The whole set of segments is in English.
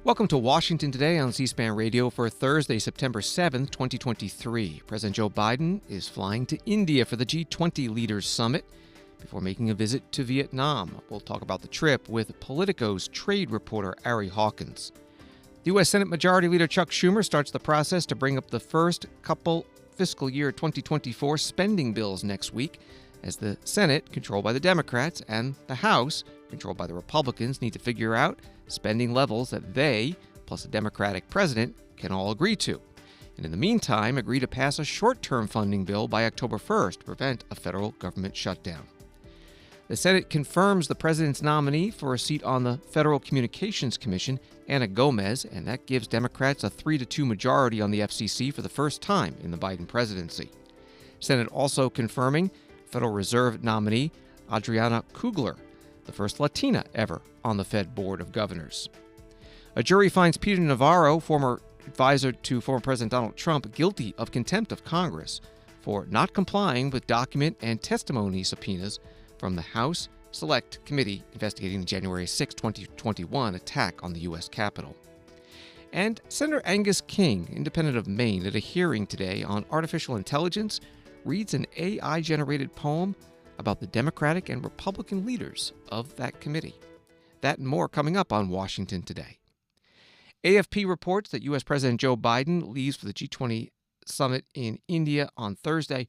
Welcome to Washington Today on C-SPAN Radio for Thursday, September 7th, 2023. President Joe Biden is flying to India for the G20 Leaders Summit before making a visit to Vietnam. We'll talk about the trip with Politico's trade reporter Ari Hawkins. The U.S. Senate Majority Leader Chuck Schumer starts the process to bring up the first couple fiscal year 2024 spending bills next week, as the Senate, controlled by the Democrats, and the House, controlled by the Republicans, need to figure out spending levels that they, plus a Democratic president, can all agree to. And in the meantime, agree to pass a short-term funding bill by October 1st to prevent a federal government shutdown. The Senate confirms the president's nominee for a seat on the Federal Communications Commission, Ana Gomez, and that gives Democrats a 3-2 majority on the FCC for the first time in the Biden presidency. Senate also confirming Federal Reserve nominee Adrianna Kugler, the first Latina ever on the Fed Board of Governors. A jury finds Peter Navarro, former advisor to former President Donald Trump, guilty of contempt of Congress for not complying with document and testimony subpoenas from the House Select Committee investigating the January 6, 2021 attack on the U.S. Capitol. And Senator Angus King, independent of Maine, at a hearing today on artificial intelligence, reads an AI-generated poem about the Democratic and Republican leaders of that committee. That and more coming up on Washington Today. AFP reports that U.S. President Joe Biden leaves for the G20 Summit in India on Thursday,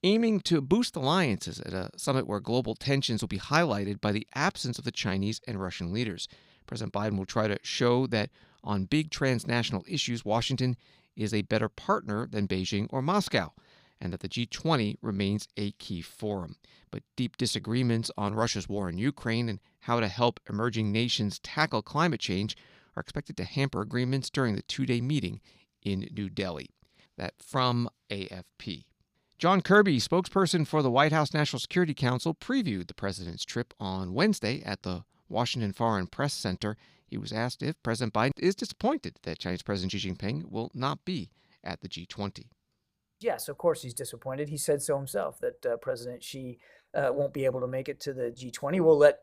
aiming to boost alliances at a summit where global tensions will be highlighted by the absence of the Chinese and Russian leaders. President Biden will try to show that on big transnational issues, Washington is a better partner than Beijing or Moscow, and that the G20 remains a key forum. But deep disagreements on Russia's war in Ukraine and how to help emerging nations tackle climate change are expected to hamper agreements during the two-day meeting in New Delhi. That from AFP. John Kirby, spokesperson for the White House National Security Council, previewed the president's trip on Wednesday at the Washington Foreign Press Center. He was asked if President Biden is disappointed that Chinese President Xi Jinping will not be at the G20. Yes, of course he's disappointed. He said so himself that President Xi won't be able to make it to the G20. We'll let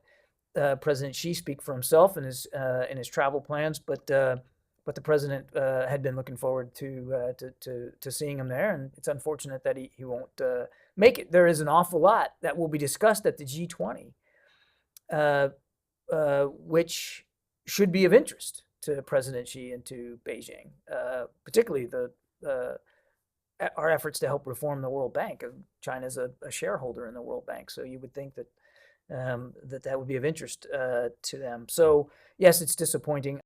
President Xi speak for himself and his travel plans, but the president had been looking forward to seeing him there, and it's unfortunate that he won't make it. There is an awful lot that will be discussed at the G20, which should be of interest to President Xi and to Beijing, particularly our efforts to help reform the World Bank. China's a shareholder in the World Bank, so you would think that that would be of interest to them. So, yes, it's disappointing.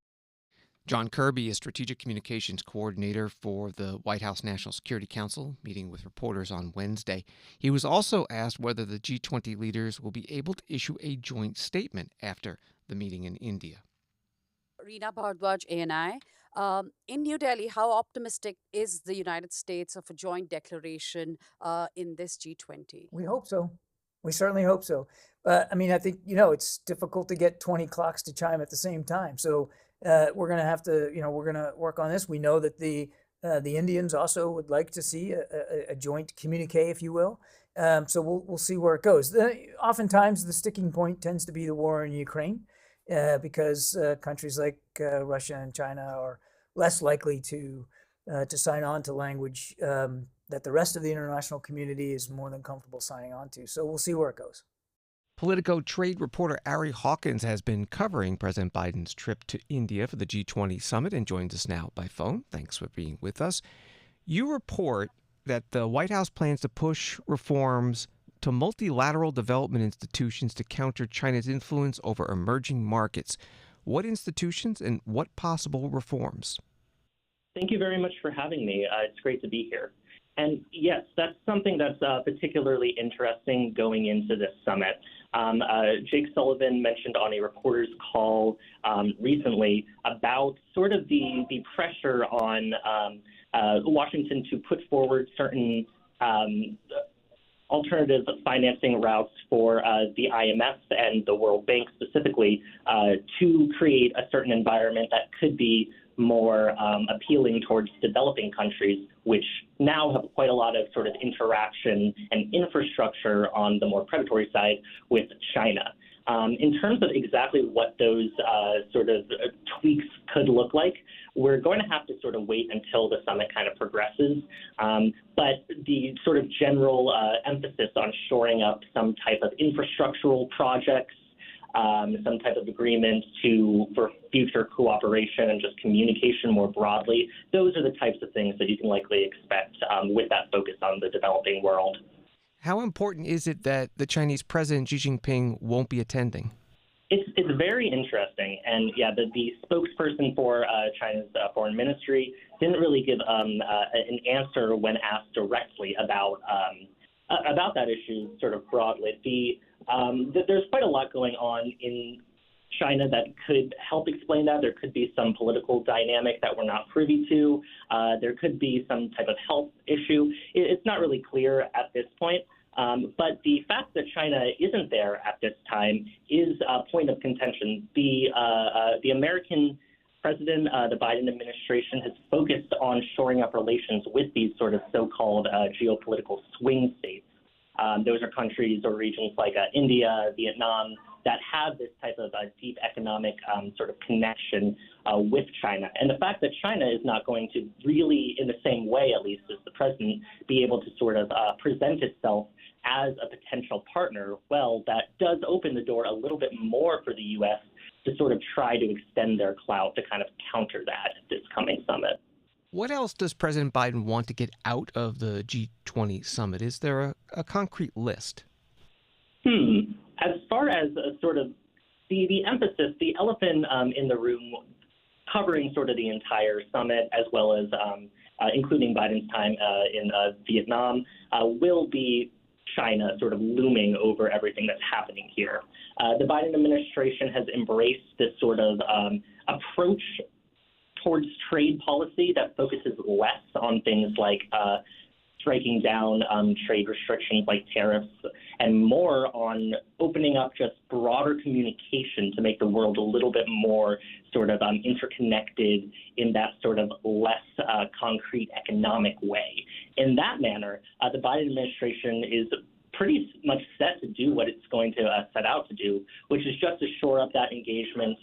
John Kirby is Strategic Communications Coordinator for the White House National Security Council, meeting with reporters on Wednesday. He was also asked whether the G20 leaders will be able to issue a joint statement after the meeting in India. Reena Bhardwaj, ANI. In New Delhi, how optimistic is the United States of a joint declaration in this G20? We hope so. We certainly hope so. I mean, I think, it's difficult to get 20 clocks to chime at the same time. So we're going to have to, we're going to work on this. We know that the Indians also would like to see a joint communique, if you will. So we'll see where it goes. Oftentimes, the sticking point tends to be the war in Ukraine. Because countries like Russia and China are less likely to sign on to language that the rest of the international community is more than comfortable signing on to. So we'll see where it goes. Politico trade reporter Ari Hawkins has been covering President Biden's trip to India for the G20 Summit and joins us now by phone. Thanks for being with us. You report that the White House plans to push reforms to multilateral development institutions to counter China's influence over emerging markets. What institutions and what possible reforms? Thank you very much for having me. It's great to be here. And yes, that's something that's particularly interesting going into this summit. Jake Sullivan mentioned on a reporter's call recently about sort of the pressure on Washington to put forward certain alternative financing routes for the IMF and the World Bank specifically to create a certain environment that could be more appealing towards developing countries, which now have quite a lot of sort of interaction and infrastructure on the more predatory side with China. In terms of exactly what those sort of tweaks could look like, we're going to have to sort of wait until the summit kind of progresses. But the sort of general emphasis on shoring up some type of infrastructural projects, some type of agreement for future cooperation and just communication more broadly, those are the types of things that you can likely expect with that focus on the developing world. How important is it that the Chinese president, Xi Jinping, won't be attending? It's very interesting. And yeah, the spokesperson for China's foreign ministry didn't really give an answer when asked directly about that issue sort of broadly. There's quite a lot going on in China that could help explain that. There could be some political dynamic that we're not privy to. There could be some type of health issue. It's not really clear at this point. But the fact that China isn't there at this time is a point of contention. The American president, the Biden administration, has focused on shoring up relations with these sort of so-called geopolitical swing states. Those are countries or regions like India, Vietnam, that have this type of deep economic sort of connection with China. And the fact that China is not going to really, in the same way at least as the president, be able to sort of present itself as a potential partner, well, that does open the door a little bit more for the U.S. to sort of try to extend their clout to kind of counter that at this coming summit. What else does President Biden want to get out of the G20 summit? Is there a concrete list? As far as sort of the emphasis, the elephant in the room covering sort of the entire summit, as well as including Biden's time in Vietnam, will be China sort of looming over everything that's happening here. The Biden administration has embraced this sort of approach towards trade policy that focuses less on things like striking down trade restrictions like tariffs and more on opening up just broader communication to make the world a little bit more sort of interconnected in that sort of less concrete economic way. In that manner, the Biden administration is pretty much set to do what it's going to set out to do, which is just to shore up that engagement,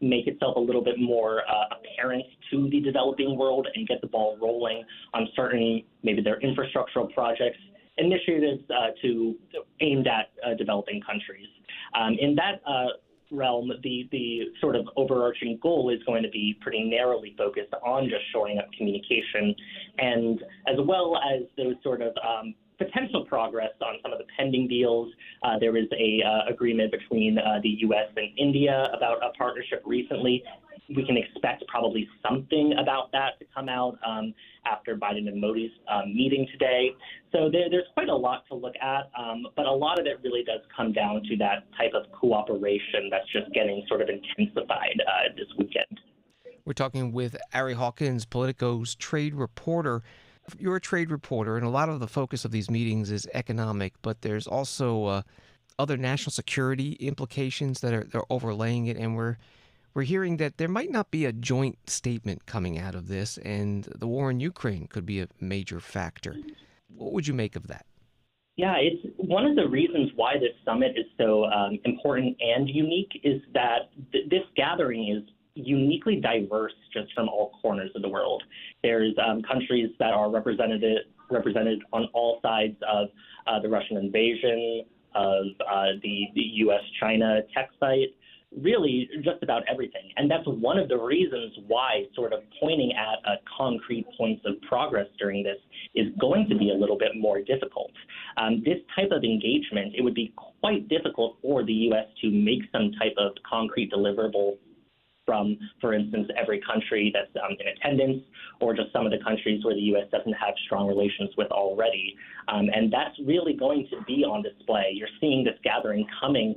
make itself a little bit more apparent to the developing world and get the ball rolling on certain, maybe their infrastructural projects, initiatives aimed at developing countries. In that realm, the sort of overarching goal is going to be pretty narrowly focused on just shoring up communication, and as well as those sort of potential progress on some of the pending deals. There was a agreement between the U.S. and India about a partnership recently. We can expect probably something about that to come out after Biden and Modi's meeting today. So there's quite a lot to look at, but a lot of it really does come down to that type of cooperation that's just getting sort of intensified this weekend. We're talking with Ari Hawkins, Politico's trade reporter. You're a trade reporter, and a lot of the focus of these meetings is economic, but there's also other national security implications that are overlaying it, and we're hearing that there might not be a joint statement coming out of this, and the war in Ukraine could be a major factor. What would you make of that? Yeah, it's one of the reasons why this summit is so important and unique is that this gathering is uniquely diverse just from all corners of the world. There's countries that are represented on all sides of the Russian invasion, of the U.S.-China tech fight, really just about everything. And that's one of the reasons why sort of pointing at concrete points of progress during this is going to be a little bit more difficult. This type of engagement, it would be quite difficult for the U.S. to make some type of concrete deliverable from, for instance, every country that's in attendance, or just some of the countries where the U.S. doesn't have strong relations with already. And that's really going to be on display. You're seeing this gathering coming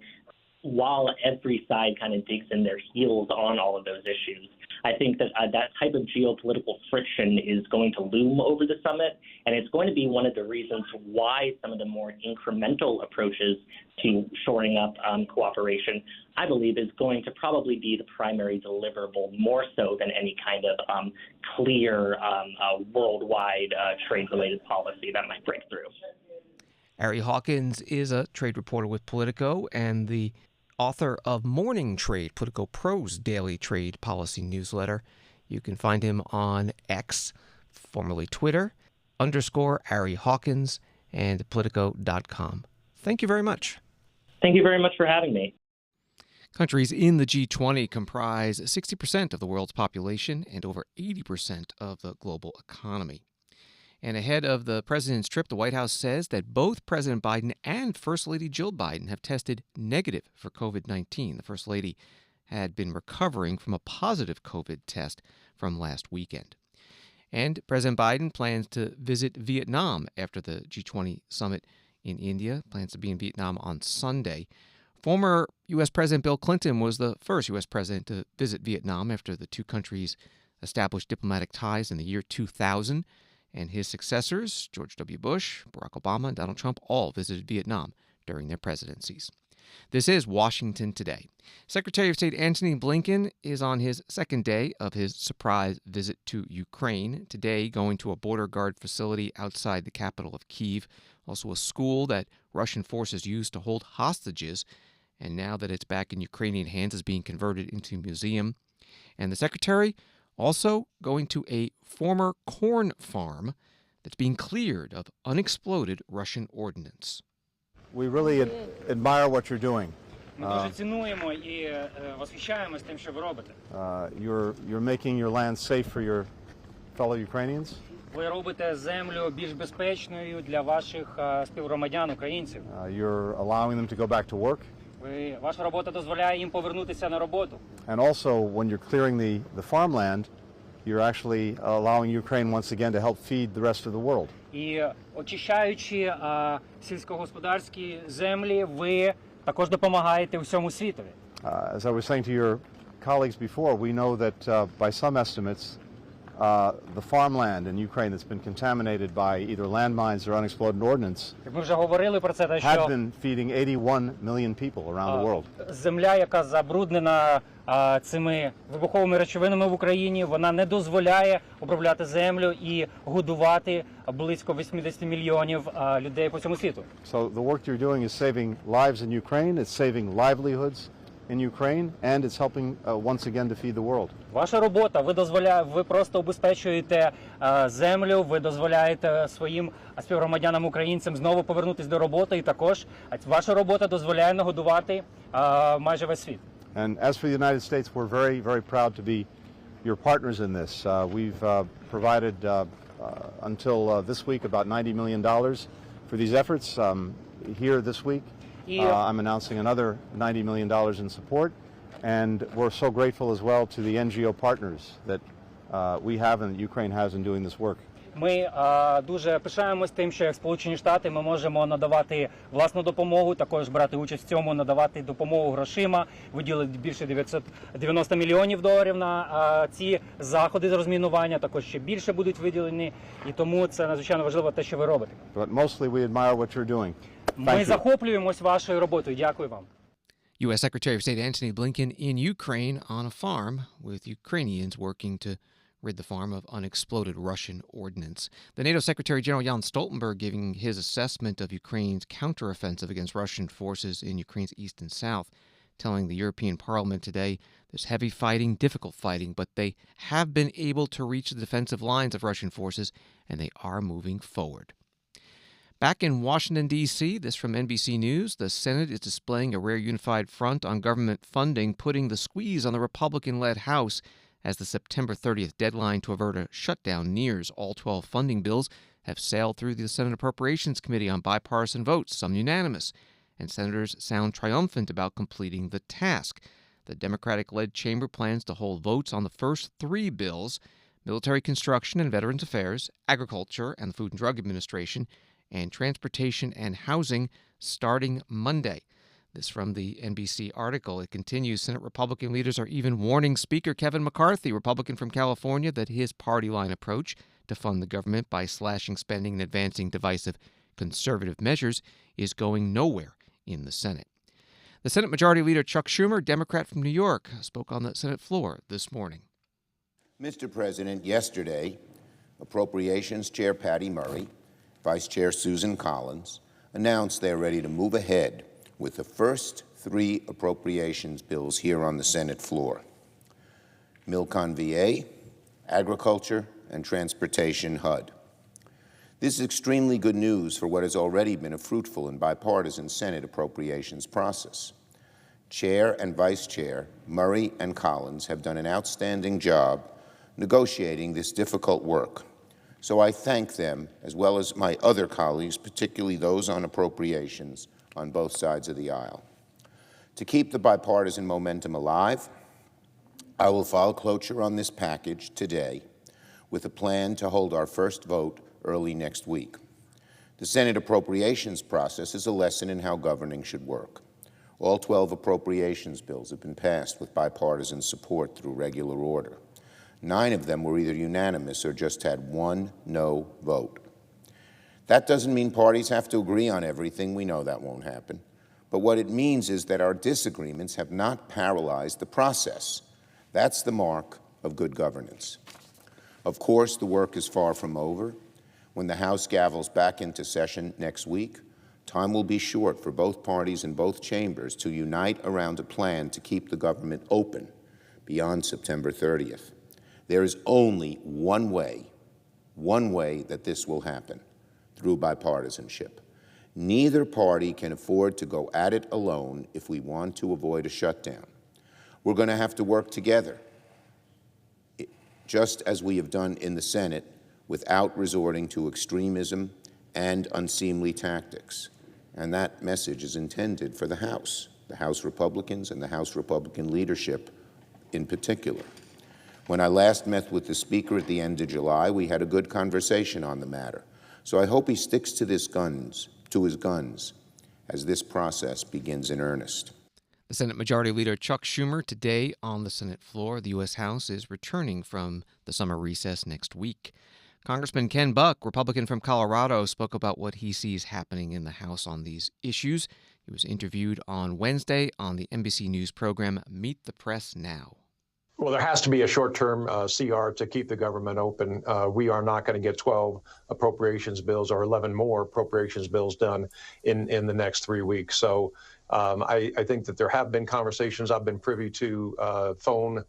while every side kind of digs in their heels on all of those issues. I think that that type of geopolitical friction is going to loom over the summit, and it's going to be one of the reasons why some of the more incremental approaches to shoring up cooperation, I believe, is going to probably be the primary deliverable more so than any kind of clear worldwide trade-related policy that might break through. Ari Hawkins is a trade reporter with Politico, and the author of Morning Trade, Politico Pro's daily trade policy newsletter. You can find him on X, formerly Twitter, _Ari Hawkins, and Politico.com. Thank you very much. Thank you very much for having me. Countries in the G20 comprise 60% of the world's population and over 80% of the global economy. And ahead of the president's trip, the White House says that both President Biden and First Lady Jill Biden have tested negative for COVID-19. The First Lady had been recovering from a positive COVID test from last weekend. And President Biden plans to visit Vietnam after the G20 Summit in India, plans to be in Vietnam on Sunday. Former U.S. President Bill Clinton was the first U.S. president to visit Vietnam after the two countries established diplomatic ties in the year 2000. And his successors, George W. Bush, Barack Obama, and Donald Trump, all visited Vietnam during their presidencies. This is Washington Today. Secretary of State Antony Blinken is on his second day of his surprise visit to Ukraine, today going to a border guard facility outside the capital of Kyiv, also a school that Russian forces used to hold hostages, and now that it's back in Ukrainian hands is being converted into a museum. And the secretary also going to a former corn farm that's being cleared of unexploded Russian ordnance. We really admire what you're doing. You're making your land safe for your fellow Ukrainians. Ви робите землю більш безпечною для ваших співгромадян українців. You're allowing them to go back to work. Ваша робота дозволяє їм повернутися на роботу. And also, when you're clearing the farmland, you're actually allowing Ukraine once again to help feed the rest of the world. І очищаючи сільськогосподарські землі, ви також допомагаєте всьому світові. As I was saying to your colleagues before, we know that by some estimates, the farmland in Ukraine that's been contaminated by either landmines or unexploded ordnance Ми вже говорили про це, had been feeding 81 million people around the world. Земля, яка забруднена цими вибуховими речовинами в Україні, вона не дозволяє обробляти землю і годувати близько 80 мільйонів людей по всьому світу. So the work you're doing is saving lives in Ukraine, it's saving livelihoods in Ukraine, and it's helping once again to feed the world. Ваша робота, ви просто обезпечуєте землю, ви дозволяєте своїм співгромадянам українцям знову повернутися до роботи, і також ваша робота дозволяє нагодувати майже весь світ. And as for the United States, we're very, very proud to be your partners in this. We've provided until this week about $90 million for these efforts. Here this week, I'm announcing another $90 million in support. And we're so grateful as well to the NGO partners that we have and that Ukraine has in doing this work. Ми дуже пишаємось тим, що як Сполучені Штати ми можемо надавати власну допомогу, також брати участь в цьому, надавати допомогу грошима, виділити більше $990 мільйонів на ці заходи з розмінування, також ще більше будуть виділені, і тому це надзвичайно важливо те, що ви робите. But mostly we admire what you're doing. Ми захоплюємось вашою роботою. Дякую вам. U.S. Secretary of State Antony Blinken in Ukraine on a farm with Ukrainians working to rid the farm of unexploded Russian ordnance. The NATO Secretary General Jens Stoltenberg giving his assessment of Ukraine's counteroffensive against Russian forces in Ukraine's east and south, telling the European Parliament today there's heavy fighting, difficult fighting, but they have been able to reach the defensive lines of Russian forces, and they are moving forward. Back in Washington, D.C., this from NBC News, the Senate is displaying a rare unified front on government funding, putting the squeeze on the Republican-led House as the September 30th deadline to avert a shutdown nears. All 12 funding bills have sailed through the Senate Appropriations Committee on bipartisan votes, some unanimous, and senators sound triumphant about completing the task. The Democratic-led chamber plans to hold votes on the first three bills, military construction and veterans affairs, agriculture and the Food and Drug Administration, and transportation and housing starting Monday. This from the NBC article. It continues. Senate Republican leaders are even warning Speaker Kevin McCarthy, Republican from California, that his party line approach to fund the government by slashing spending and advancing divisive conservative measures is going nowhere in the Senate. The Senate Majority Leader Chuck Schumer, Democrat from New York, spoke on the Senate floor this morning. Mr. President, yesterday, Appropriations Chair Patty Murray, Vice Chair Susan Collins announced they're ready to move ahead with the first 3 appropriations bills here on the Senate floor: Milk on VA, Agriculture, and Transportation HUD. This is extremely good news for what has already been a fruitful and bipartisan Senate appropriations process. Chair and Vice Chair Murray and Collins have done an outstanding job negotiating this difficult work, so I thank them, as well as my other colleagues, particularly those on appropriations on both sides of the aisle. To keep the bipartisan momentum alive, I will file cloture on this package today with a plan to hold our first vote early next week. The Senate appropriations process is a lesson in how governing should work. All 12 appropriations bills have been passed with bipartisan support through regular order. 9 of them were either unanimous or just had 1 no vote. That doesn't mean parties have to agree on everything. We know that won't happen. But what it means is that our disagreements have not paralyzed the process. That's the mark of good governance. Of course, the work is far from over. When the House gavels back into session next week, time will be short for both parties in both chambers to unite around a plan to keep the government open beyond September 30th. There is only one way that this will happen: through bipartisanship. Neither party can afford to go at it alone if we want to avoid a shutdown. We're going to have to work together, just as we have done in the Senate, without resorting to extremism and unseemly tactics. And that message is intended for the House Republicans and the House Republican leadership in particular. When I last met with the Speaker at the end of July, we had a good conversation on the matter. So I hope he sticks to his guns as this process begins in earnest. The Senate Majority Leader Chuck Schumer today on the Senate floor. The U.S. House is returning from the summer recess next week. Congressman Ken Buck, Republican from Colorado, spoke about what he sees happening in the House on these issues. He was interviewed on Wednesday on the NBC News program Meet the Press Now. Well, there has to be a short-term CR to keep the government open. We are not going to get 12 appropriations bills or 11 more appropriations bills done in the next 3 weeks. So I think that there have been conversations. I've been privy to phone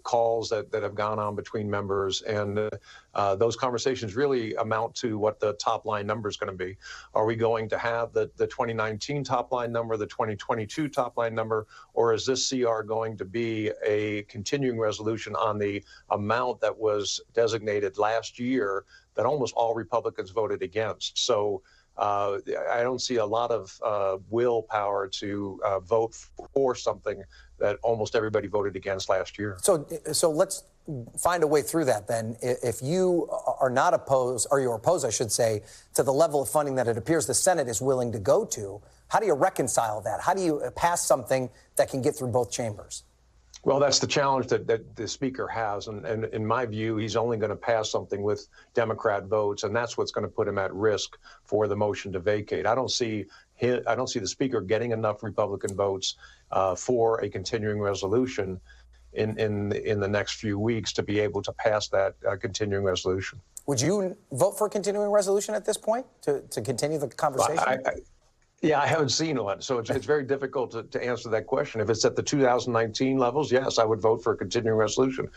calls that have gone on between members, and those conversations really amount to what the top line number is going to be. Are we going to have the 2019 top line number, the 2022 top line number, or is this CR going to be a continuing resolution on the amount that was designated last year that almost all Republicans voted against? So I don't see a lot of willpower to vote for something that almost everybody voted against last year. So let's find a way through that then. If you are not opposed, or you're opposed, I should say, to the level of funding that it appears the Senate is willing to go to, how do you reconcile that? How do you pass something that can get through both chambers? Well, that's the challenge that the Speaker has. And in my view, he's only going to pass something with Democrat votes, and that's what's going to put him at risk for the motion to vacate. I don't see the Speaker getting enough Republican votes for a continuing resolution in the next few weeks to be able to pass that continuing resolution. Would you vote for a continuing resolution at this point to continue the conversation? Yeah, I haven't seen one, so it's very difficult to answer that question. If it's at the 2019 levels, yes, I would vote for a continuing resolution.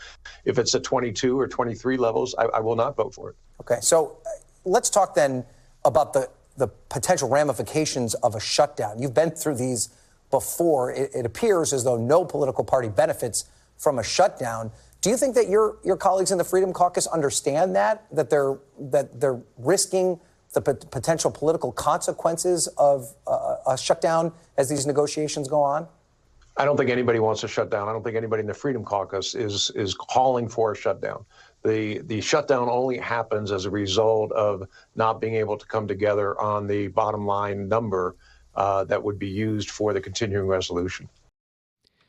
If it's at 22 or 23 levels, I will not vote for it. Okay, so let's talk then about the potential ramifications of a shutdown. You've been through these before. It appears as though no political party benefits from a shutdown. Do you think that your colleagues in the Freedom Caucus understand that they're risking the potential political consequences of a shutdown as these negotiations go on? I don't think anybody wants a shutdown. I don't think anybody in the Freedom Caucus is calling for a shutdown. The shutdown only happens as a result of not being able to come together on the bottom line number that would be used for the continuing resolution.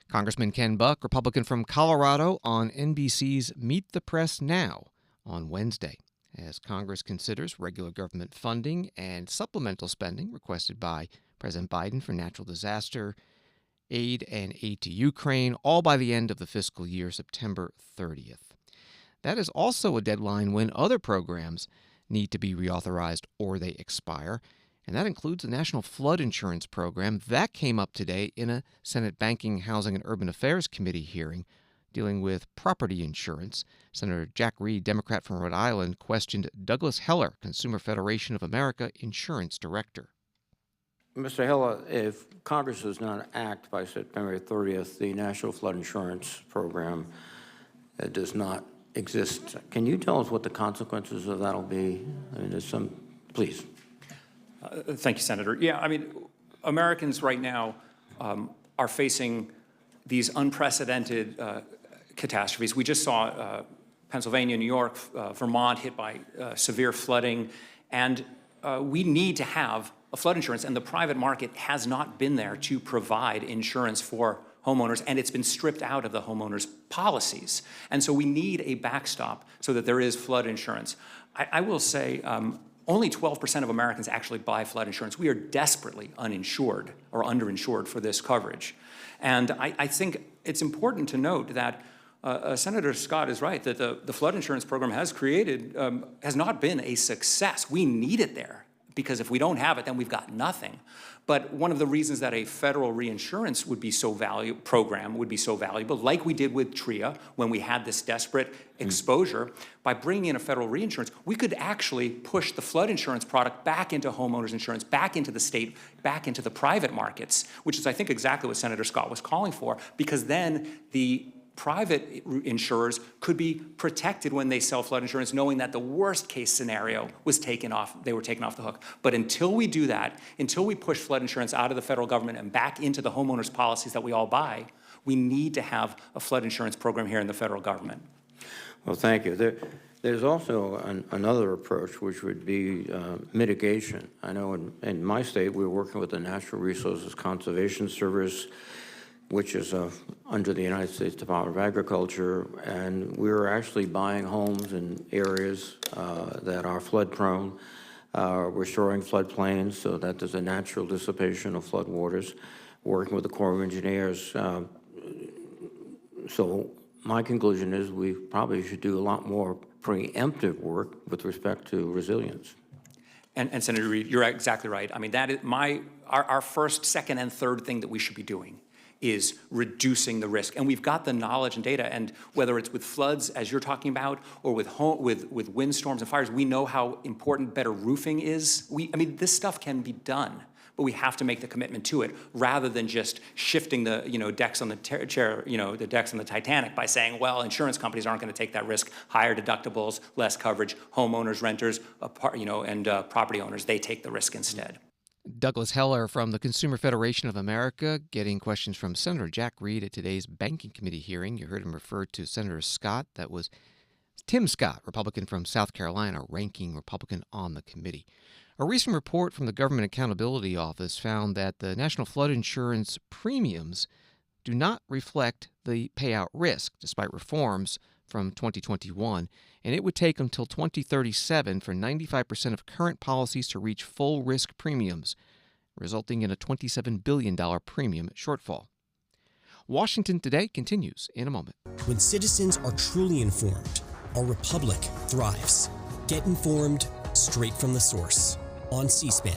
Congressman Ken Buck, Republican from Colorado, on NBC's Meet the Press Now on Wednesday, as Congress considers regular government funding and supplemental spending requested by President Biden for natural disaster aid and aid to Ukraine, all by the end of the fiscal year, September 30th. That is also a deadline when other programs need to be reauthorized or they expire. And that includes the National Flood Insurance Program. That came up today in a Senate Banking, Housing, and Urban Affairs Committee hearing dealing with property insurance. Senator Jack Reed, Democrat from Rhode Island, questioned Douglas Heller, Consumer Federation of America Insurance Director. Mr. Heller, if Congress does not act by September 30th, the National Flood Insurance Program does not exist. Can you tell us what the consequences of that will be? I mean, there's some, please. Thank you, Senator. Yeah, I mean, Americans right now are facing these unprecedented catastrophes. We just saw Pennsylvania, New York, Vermont hit by severe flooding, and we need to have a flood insurance, and the private market has not been there to provide insurance for homeowners, and it's been stripped out of the homeowners' policies. And so we need a backstop so that there is flood insurance. I will say only 12% of Americans actually buy flood insurance. We are desperately uninsured or underinsured for this coverage. And I think it's important to note that Senator Scott is right, that the flood insurance program has not been a success. We need it there, because if we don't have it, then we've got nothing. But one of the reasons that a federal reinsurance program would be so valuable, like we did with TRIA when we had this desperate exposure, by bringing in a federal reinsurance, we could actually push the flood insurance product back into homeowners insurance, back into the state, back into the private markets, which is, I think, exactly what Senator Scott was calling for, because then the private insurers could be protected when they sell flood insurance, knowing that the worst case scenario was taken off, they were taken off the hook. But until we do that, until we push flood insurance out of the federal government and back into the homeowners policies that we all buy, we need to have a flood insurance program here in the federal government. Well, thank you. There's also another approach, which would be mitigation. I know in my state, we're working with the Natural Resources Conservation Service, which is under the United States Department of Agriculture, and we're actually buying homes in areas that are flood prone, restoring floodplains so that there's a natural dissipation of flood waters, working with the Corps of Engineers. So my conclusion is we probably should do a lot more preemptive work with respect to resilience. And Senator Reed, you're exactly right. I mean, that is our first, second, and third thing that we should be doing is reducing the risk. And we've got the knowledge and data, and whether it's with floods, as you're talking about, or with windstorms and fires, we know how important better roofing is. I mean, this stuff can be done, but we have to make the commitment to it, rather than just shifting the decks on the the decks on the Titanic by saying, well, insurance companies aren't going to take that risk. Higher deductibles, less coverage. Homeowners, renters, and property owners, they take the risk instead. Douglas Heller from the Consumer Federation of America getting questions from Senator Jack Reed at today's Banking Committee hearing. You heard him refer to Senator Scott. That was Tim Scott, Republican from South Carolina, ranking Republican on the committee. A recent report from the Government Accountability Office found that the National Flood Insurance premiums do not reflect the payout risk, despite reforms from 2021, and it would take until 2037 for 95% of current policies to reach full risk premiums, resulting in a $27 billion premium shortfall. Washington Today continues in a moment. When citizens are truly informed, our republic thrives. Get informed straight from the source on C-SPAN.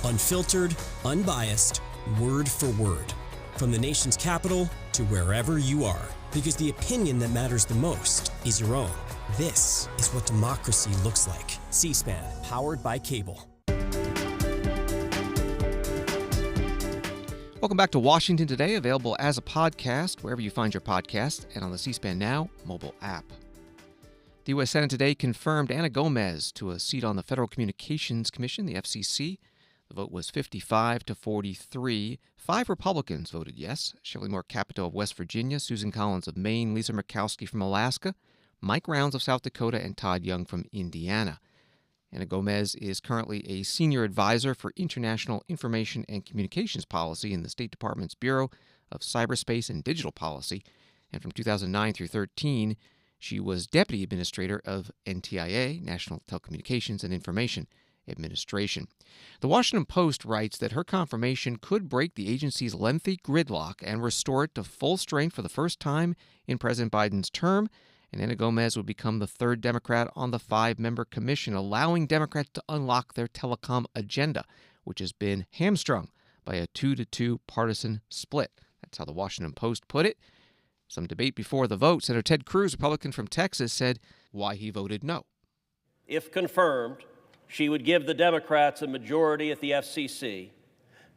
Unfiltered, unbiased, word for word. From the nation's capital to wherever you are. Because the opinion that matters the most is your own. This is what democracy looks like. C-SPAN, powered by cable. Welcome back to Washington Today, available as a podcast wherever you find your podcast and on the C-SPAN Now mobile app. The U.S. Senate today confirmed Ana Gomez to a seat on the Federal Communications Commission, the FCC. The vote was 55 to 43. 5 Republicans voted yes. Shelley Moore Capito of West Virginia, Susan Collins of Maine, Lisa Murkowski from Alaska, Mike Rounds of South Dakota, and Todd Young from Indiana. Ana Gomez is currently a senior advisor for international information and communications policy in the State Department's Bureau of Cyberspace and Digital Policy. And from 2009 through 2013, she was deputy administrator of NTIA, National Telecommunications and Information Administration. The Washington Post writes that her confirmation could break the agency's lengthy gridlock and restore it to full strength for the first time in President Biden's term, and Ana Gomez would become the third Democrat on the 5-member commission, allowing Democrats to unlock their telecom agenda. which has been hamstrung by a 2-2 partisan split. That's how the Washington Post put it. Some debate before the vote. Senator Ted Cruz, Republican from Texas, said why he voted no. If confirmed, she would give the Democrats a majority at the FCC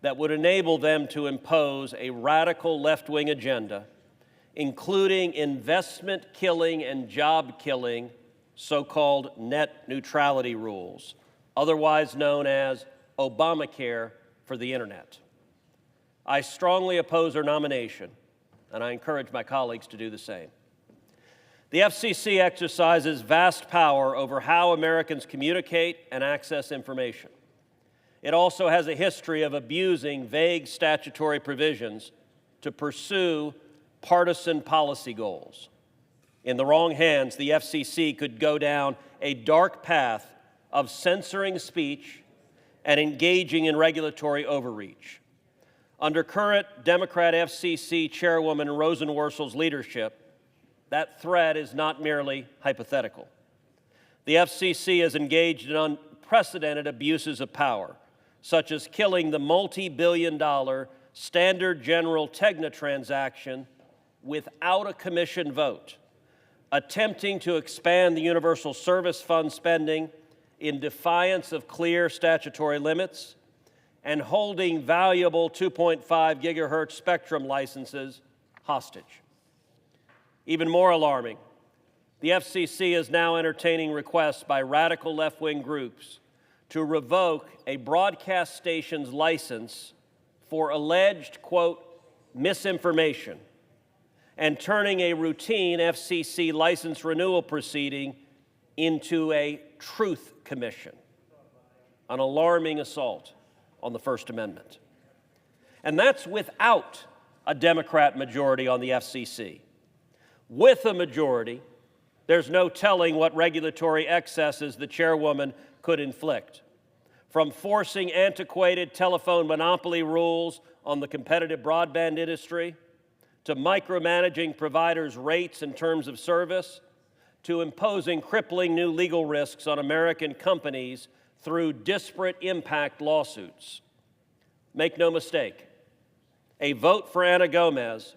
that would enable them to impose a radical left-wing agenda, including investment-killing and job-killing so-called net neutrality rules, otherwise known as Obamacare for the Internet. I strongly oppose her nomination, and I encourage my colleagues to do the same. The FCC exercises vast power over how Americans communicate and access information. It also has a history of abusing vague statutory provisions to pursue partisan policy goals. In the wrong hands, the FCC could go down a dark path of censoring speech and engaging in regulatory overreach. Under current Democrat FCC Chairwoman Rosenworcel's leadership, that threat is not merely hypothetical. The FCC has engaged in unprecedented abuses of power, such as killing the multi-billion-dollar Standard General Tegna transaction without a commission vote, attempting to expand the Universal Service Fund spending in defiance of clear statutory limits, and holding valuable 2.5 gigahertz spectrum licenses hostage. Even more alarming, the FCC is now entertaining requests by radical left-wing groups to revoke a broadcast station's license for alleged, quote, misinformation, and turning a routine FCC license renewal proceeding into a truth commission, an alarming assault on the First Amendment. And that's without a Democrat majority on the FCC. With a majority, there's no telling what regulatory excesses the chairwoman could inflict, from forcing antiquated telephone monopoly rules on the competitive broadband industry, to micromanaging providers' rates and terms of service, to imposing crippling new legal risks on American companies through disparate impact lawsuits. Make no mistake, a vote for Ana Gomez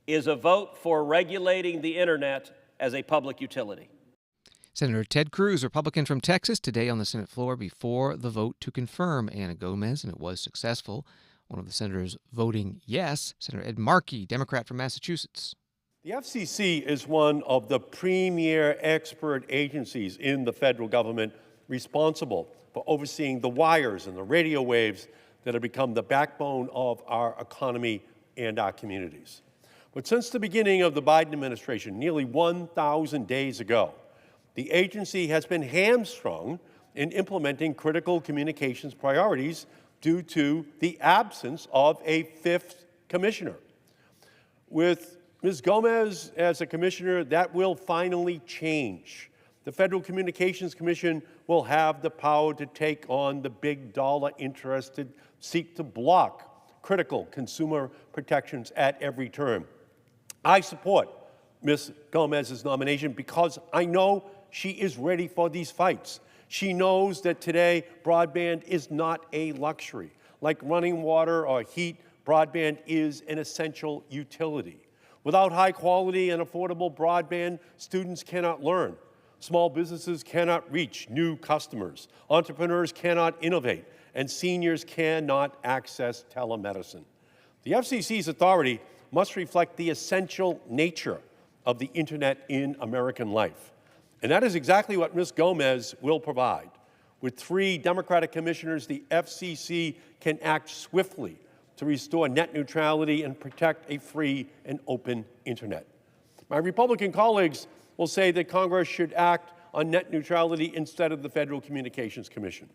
is a vote for regulating the Internet as a public utility. Senator Ted Cruz, Republican from Texas, today on the Senate floor before the vote to confirm Ana Gomez, and it was successful. One of the senators voting yes, Senator Ed Markey, Democrat from Massachusetts. The FCC is one of the premier expert agencies in the federal government responsible for overseeing the wires and the radio waves that have become the backbone of our economy and our communities. But since the beginning of the Biden administration, nearly 1,000 days ago, the agency has been hamstrung in implementing critical communications priorities due to the absence of a fifth commissioner. With Ms. Gomez as a commissioner, that will finally change. The Federal Communications Commission will have the power to take on the big dollar interests that seek to block critical consumer protections at every turn. I support Ms. Gomez's nomination because I know she is ready for these fights. She knows that today broadband is not a luxury. Like running water or heat, broadband is an essential utility. Without high quality and affordable broadband, students cannot learn. Small businesses cannot reach new customers. Entrepreneurs cannot innovate, and seniors cannot access telemedicine. The FCC's authority must reflect the essential nature of the internet in American life. And that is exactly what Ms. Gomez will provide. With 3 Democratic commissioners, the FCC can act swiftly to restore net neutrality and protect a free and open internet. My Republican colleagues will say that Congress should act on net neutrality instead of the Federal Communications Commission.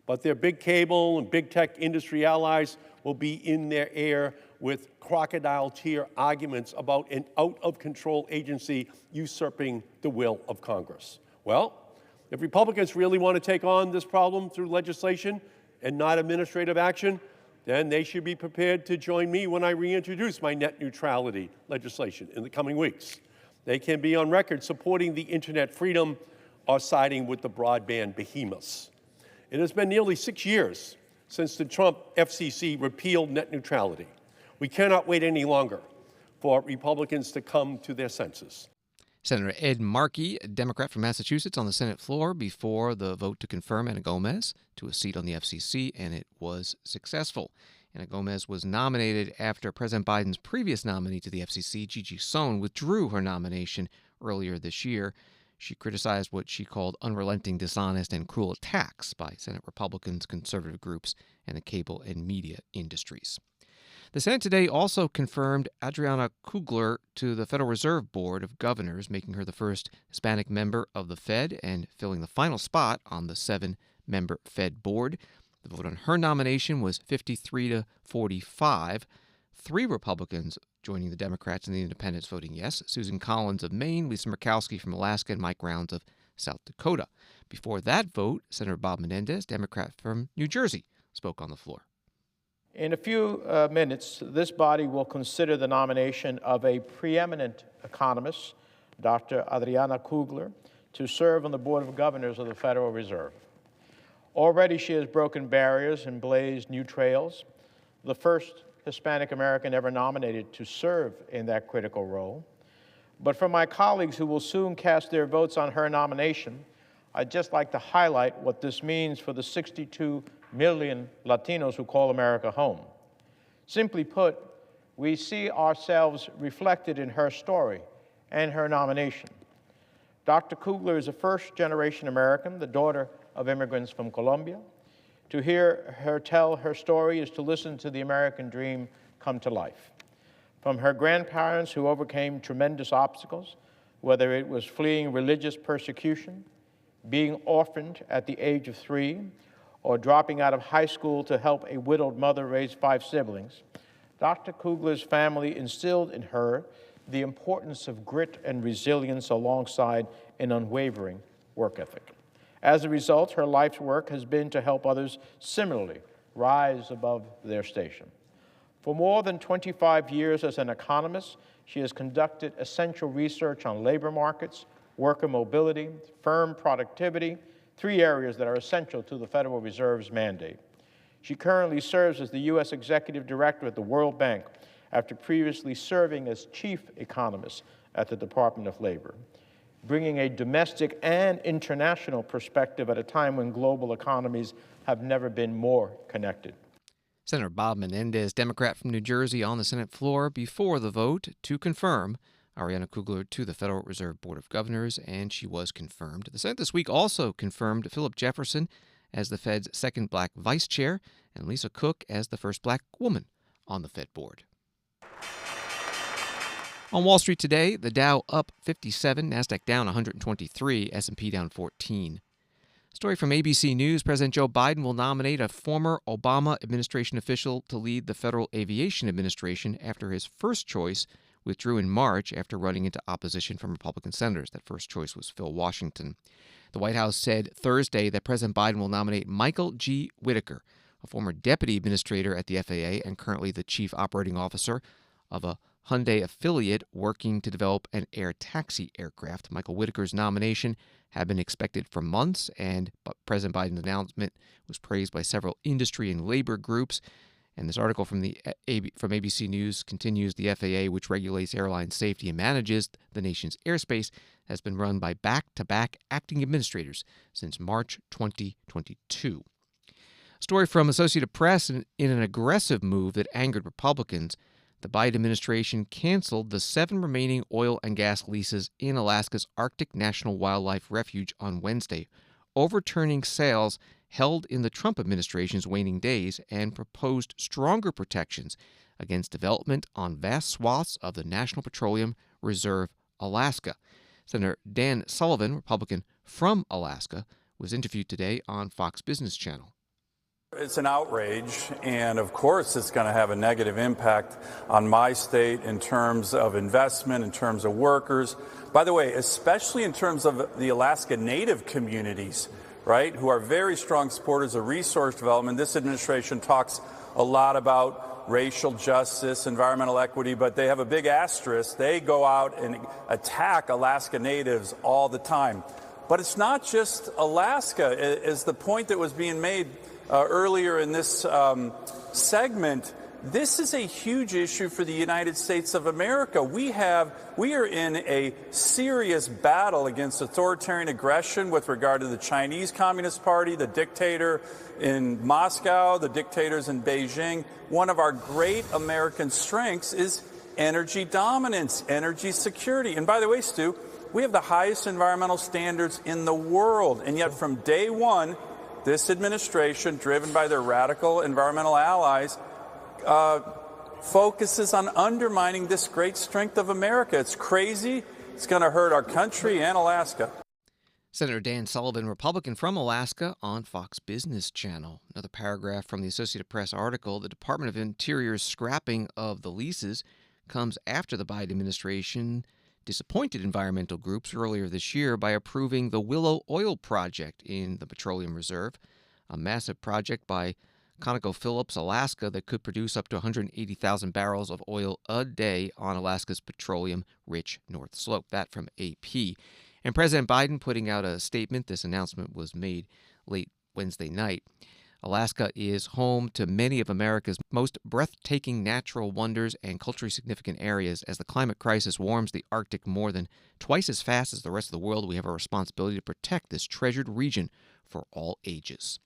But their big cable and big tech industry allies will be in their ear with crocodile tear arguments about an out-of-control agency usurping the will of Congress. Well, if Republicans really want to take on this problem through legislation and not administrative action, then they should be prepared to join me when I reintroduce my net neutrality legislation in the coming weeks. They can be on record supporting the internet freedom or siding with the broadband behemoths. It has been nearly 6 years since the Trump FCC repealed net neutrality. We cannot wait any longer for Republicans to come to their senses. Senator Ed Markey, a Democrat from Massachusetts, on the Senate floor before the vote to confirm Ana Gomez to a seat on the FCC, and it was successful. Ana Gomez was nominated after President Biden's previous nominee to the FCC, Gigi Sohn, withdrew her nomination earlier this year. She criticized what she called unrelenting, dishonest, and cruel attacks by Senate Republicans, conservative groups, and the cable and media industries. The Senate today also confirmed Adrianna Kugler to the Federal Reserve Board of Governors, making her the first Hispanic member of the Fed and filling the final spot on the 7-member Fed board. The vote on her nomination was 53 to 45. 3 Republicans joining the Democrats and the Independents voting yes: Susan Collins of Maine, Lisa Murkowski from Alaska, and Mike Rounds of South Dakota. Before that vote, Senator Bob Menendez, Democrat from New Jersey, spoke on the floor. In a few minutes, this body will consider the nomination of a preeminent economist, Dr. Adrianna Kugler, to serve on the Board of Governors of the Federal Reserve. Already she has broken barriers and blazed new trails, the first Hispanic American ever nominated to serve in that critical role. But for my colleagues who will soon cast their votes on her nomination, I'd just like to highlight what this means for the 62 million Latinos who call America home. Simply put, we see ourselves reflected in her story and her nomination. Dr. Kugler is a first-generation American, the daughter of immigrants from Colombia. To hear her tell her story is to listen to the American dream come to life. From her grandparents who overcame tremendous obstacles, whether it was fleeing religious persecution, being orphaned at the age of 3, or dropping out of high school to help a widowed mother raise 5 siblings, Dr. Kugler's family instilled in her the importance of grit and resilience alongside an unwavering work ethic. As a result, her life's work has been to help others similarly rise above their station. For more than 25 years as an economist, she has conducted essential research on labor markets, worker mobility, firm productivity, 3 areas that are essential to the Federal Reserve's mandate. She currently serves as the U.S. Executive Director at the World Bank after previously serving as Chief Economist at the Department of Labor, bringing a domestic and international perspective at a time when global economies have never been more connected. Senator Bob Menendez, Democrat from New Jersey, on the Senate floor before the vote to confirm Adrianna Kugler to the Federal Reserve Board of Governors, and she was confirmed. The Senate this week also confirmed Philip Jefferson as the Fed's second black vice chair and Lisa Cook as the first black woman on the Fed board. On Wall Street today, the Dow up 57, NASDAQ down 123, S&P down 14. Story from ABC News: President Joe Biden will nominate a former Obama administration official to lead the Federal Aviation Administration after his first choice withdrew in March after running into opposition from Republican senators. That first choice was Phil Washington. The White House said Thursday that President Biden will nominate Michael G. Whitaker, a former deputy administrator at the FAA and currently the chief operating officer of a Hyundai affiliate working to develop an air taxi aircraft. Michael Whitaker's nomination had been expected for months, and President Biden's announcement was praised by several industry and labor groups. And this article from ABC News continues: the FAA, which regulates airline safety and manages the nation's airspace, has been run by back-to-back acting administrators since March 2022. Story from Associated Press: in an aggressive move that angered Republicans, the Biden administration canceled the 7 remaining oil and gas leases in Alaska's Arctic National Wildlife Refuge on Wednesday, overturning sales held in the Trump administration's waning days and proposed stronger protections against development on vast swaths of the National Petroleum Reserve, Alaska. Senator Dan Sullivan, Republican from Alaska, was interviewed today on Fox Business Channel. It's an outrage, and of course it's going to have a negative impact on my state in terms of investment, in terms of workers. By the way, especially in terms of the Alaska Native communities, right, who are very strong supporters of resource development. This administration talks a lot about racial justice, environmental equity, but they have a big asterisk. They go out and attack Alaska Natives all the time. But it's not just Alaska, is the point that was being made earlier in this segment, this is a huge issue for the United States of America. We are in a serious battle against authoritarian aggression with regard to the Chinese Communist Party, the dictator in Moscow, the dictators in Beijing. One of our great American strengths is energy dominance, energy security. And by the way, Stu, we have the highest environmental standards in the world. And yet from day one, this administration, driven by their radical environmental allies, focuses on undermining this great strength of America. It's crazy. It's going to hurt our country and Alaska. Senator Dan Sullivan, Republican from Alaska, on Fox Business Channel. Another paragraph from the Associated Press article, the Department of Interior's scrapping of the leases comes after the Biden administration disappointed environmental groups earlier this year by approving the Willow Oil Project in the Petroleum Reserve, a massive project by ConocoPhillips, Alaska, that could produce up to 180,000 barrels of oil a day on Alaska's petroleum-rich North Slope. That from AP. And President Biden putting out a statement. This announcement was made late Wednesday night. Alaska is home to many of America's most breathtaking natural wonders and culturally significant areas. As the climate crisis warms the Arctic more than twice as fast as the rest of the world, we have a responsibility to protect this treasured region for all ages.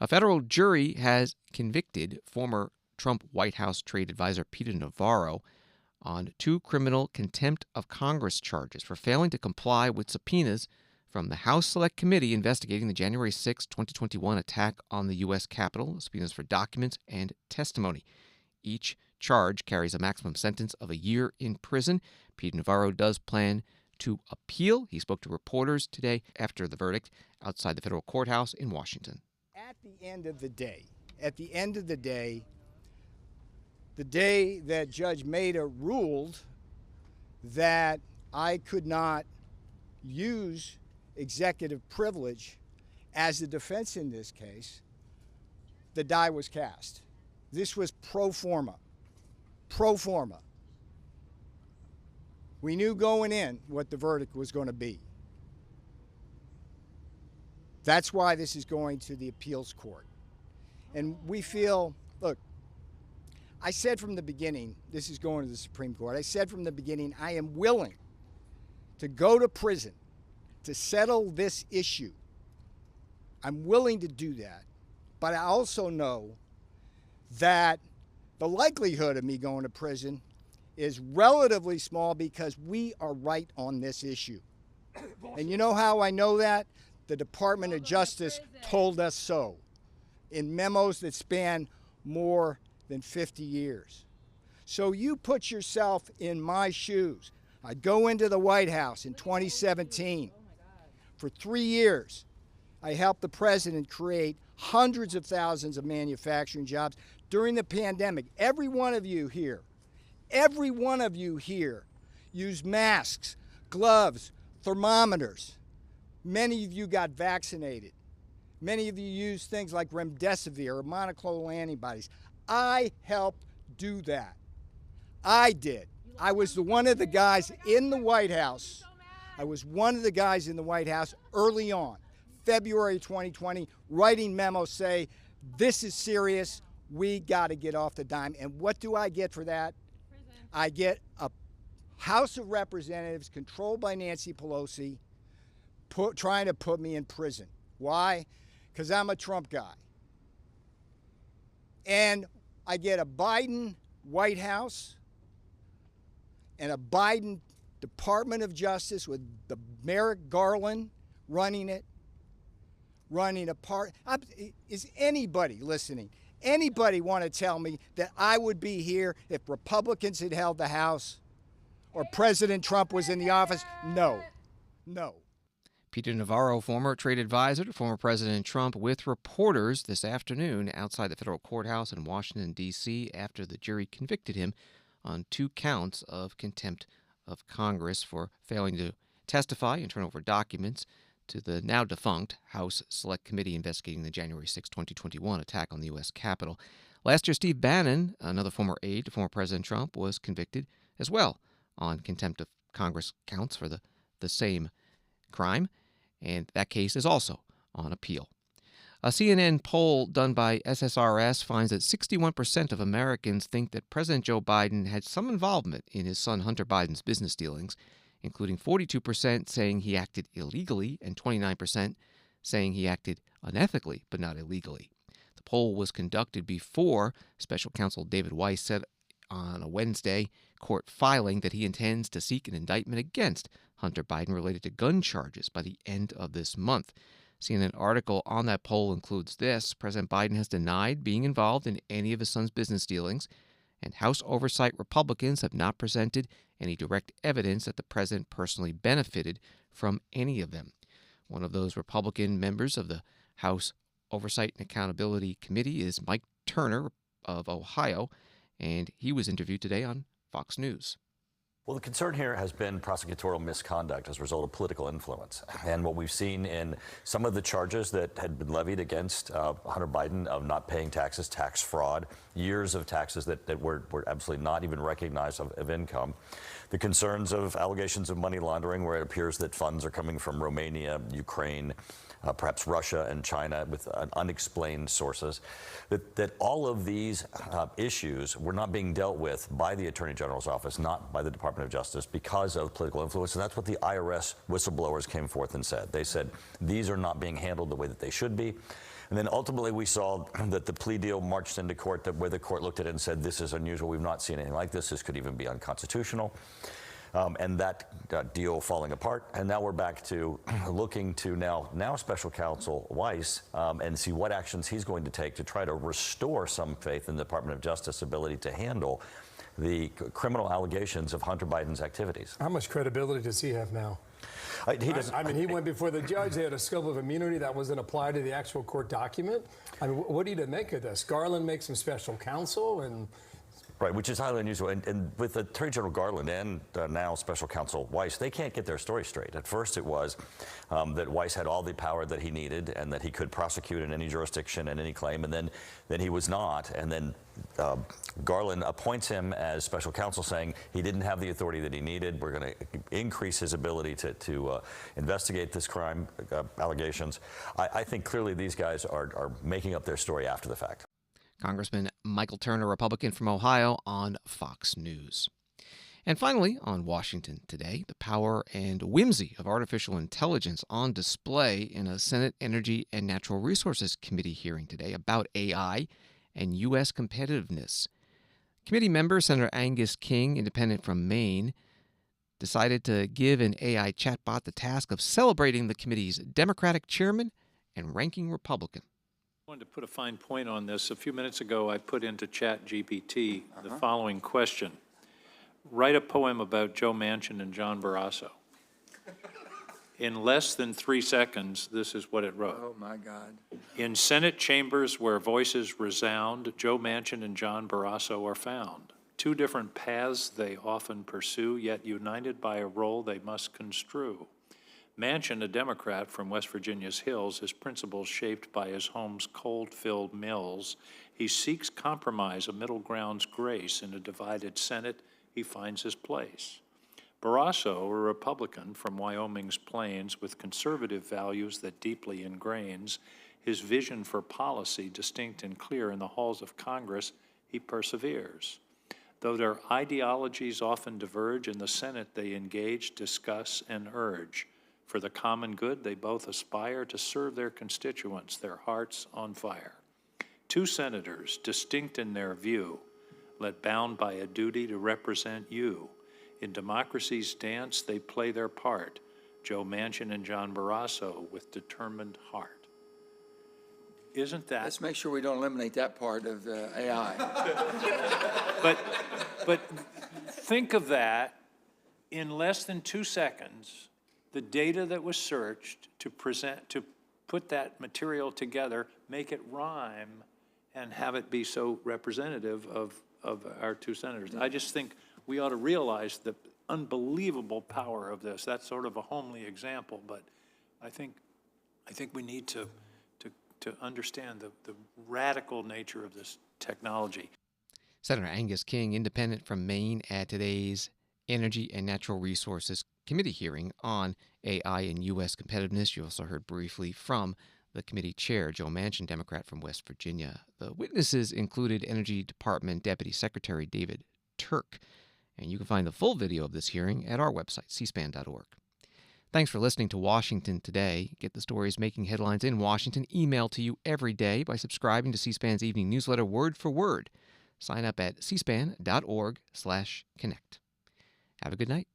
A federal jury has convicted former Trump White House trade advisor Peter Navarro on 2 criminal contempt of Congress charges for failing to comply with subpoenas from the House Select Committee investigating the January 6, 2021 attack on the U.S. Capitol, subpoenas for documents and testimony. Each charge carries a maximum sentence of a year in prison. Peter Navarro does plan to appeal. He spoke to reporters today after the verdict outside the federal courthouse in Washington. At the end of the day, the day that Judge Maida ruled that I could not use executive privilege as the defense in this case, the die was cast. This was pro forma. Pro forma. We knew going in what the verdict was going to be. That's why this is going to the appeals court. And we feel, look, I said from the beginning, this is going to the Supreme Court. I said from the beginning, I am willing to go to prison to settle this issue. I'm willing to do that. But I also know that the likelihood of me going to prison is relatively small because we are right on this issue. And you know how I know that? The Department of Justice told us so in memos that span more than 50 years. So you put yourself in my shoes. I go into the White House in 2017. For 3 years, I helped the president create hundreds of thousands of manufacturing jobs during the pandemic. Every one of you here used masks, gloves, thermometers. Many of you got vaccinated. Many of you used things like remdesivir or monoclonal antibodies. I helped do that. I did. I was one of the guys in the White House. I was one of the guys in the White House early on, February 2020, writing memos say, this is serious. We got to get off the dime. And what do I get for that? Prison. I get a House of Representatives controlled by Nancy Pelosi trying to put me in prison. Why? Because I'm a Trump guy. And I get a Biden White House and a Biden Department of Justice with the Merrick Garland running it, running a part. Is anybody listening? Anybody want to tell me that I would be here if Republicans had held the House or President Trump was in the office? No. No. Peter Navarro, former trade advisor to former President Trump, with reporters this afternoon outside the federal courthouse in Washington, D.C., after the jury convicted him on 2 counts of contempt of Congress for failing to testify and turn over documents to the now-defunct House Select Committee investigating the January 6, 2021 attack on the U.S. Capitol. Last year, Steve Bannon, another former aide to former President Trump, was convicted as well on contempt of Congress counts for the same crime, and that case is also on appeal. A CNN poll done by SSRS finds that 61% of Americans think that President Joe Biden had some involvement in his son Hunter Biden's business dealings, including 42% saying he acted illegally and 29% saying he acted unethically but not illegally. The poll was conducted before Special Counsel David Weiss said on a Wednesday court filing that he intends to seek an indictment against Hunter Biden related to gun charges by the end of this month. CNN article on that poll includes this: President Biden has denied being involved in any of his son's business dealings, and House Oversight Republicans have not presented any direct evidence that the president personally benefited from any of them. One of those Republican members of the House Oversight and Accountability Committee is Mike Turner of Ohio, and he was interviewed today on Fox News. Well, the concern here has been prosecutorial misconduct as a result of political influence. And what we've seen in some of the charges that had been levied against Hunter Biden of not paying taxes, tax fraud, years of taxes that were absolutely not even recognized of income. The concerns of allegations of money laundering, where it appears that funds are coming from Romania, Ukraine, perhaps Russia and China with unexplained sources, that all of these issues were not being dealt with by the Attorney General's office, not by the Department of Justice, because of political influence. And that's what the IRS whistleblowers came forth and said. They said these are not being handled the way that they should be. And then ultimately we saw that the plea deal marched into court, where the court looked at it and said, this is unusual. We've not seen anything like this. This could even be unconstitutional. And that deal falling apart. And now we're back to looking to now Special Counsel Weiss and see what actions he's going to take to try to restore some faith in the Department of Justice ability to handle the criminal allegations of Hunter Biden's activities. How much credibility does he have now? He went before the judge. They had a scope of immunity that wasn't applied to the actual court document. I mean, what do you make of this? Garland makes him special counsel, and right, which is highly unusual. And with Attorney General Garland and now Special Counsel Weiss, they can't get their story straight. At first it was that Weiss had all the power that he needed and that he could prosecute in any jurisdiction and any claim, and then he was not. And then Garland appoints him as special counsel, saying he didn't have the authority that he needed. We're going to increase his ability to investigate this crime allegations. I think clearly these guys are making up their story after the fact. Congressman Michael Turner, Republican from Ohio, on Fox News. And finally, on Washington today, the power and whimsy of artificial intelligence on display in a Senate Energy and Natural Resources Committee hearing today about AI and U.S. competitiveness. Committee member Senator Angus King, independent from Maine, decided to give an AI chatbot the task of celebrating the committee's Democratic chairman and ranking Republican. I wanted to put a fine point on this. A few minutes ago, I put into ChatGPT the following question. Write a poem about Joe Manchin and John Barrasso. In less than 3 seconds, this is what it wrote. Oh, my God. In Senate chambers where voices resound, Joe Manchin and John Barrasso are found. Two different paths they often pursue, yet united by a role they must construe. Manchin, a Democrat from West Virginia's hills, his principles shaped by his home's cold-filled mills. He seeks compromise, a middle ground's grace. In a divided Senate, he finds his place. Barrasso, a Republican from Wyoming's plains with conservative values that deeply ingrains, his vision for policy distinct and clear in the halls of Congress, he perseveres. Though their ideologies often diverge, in the Senate they engage, discuss, and urge. For the common good, they both aspire to serve their constituents, their hearts on fire. Two senators, distinct in their view, yet bound by a duty to represent you. In democracy's dance, they play their part, Joe Manchin and John Barrasso, with determined heart. Isn't that? Let's make sure we don't eliminate that part of AI. But think of that, in less than 2 seconds, the data that was searched to put that material together, make it rhyme, and have it be so representative of our two senators. I just think we ought to realize the unbelievable power of this. That's sort of a homely example, but I think we need to understand the radical nature of this technology. Senator Angus King, independent from Maine, at today's Energy and Natural Resources Committee hearing on AI and U.S. competitiveness. You also heard briefly from the committee chair, Joe Manchin, Democrat from West Virginia. The witnesses included Energy Department Deputy Secretary David Turk. And you can find the full video of this hearing at our website, cspan.org. Thanks for listening to Washington Today. Get the stories making headlines in Washington emailed to you every day by subscribing to C-SPAN's evening newsletter word for word. Sign up at cspan.org/connect. Have a good night.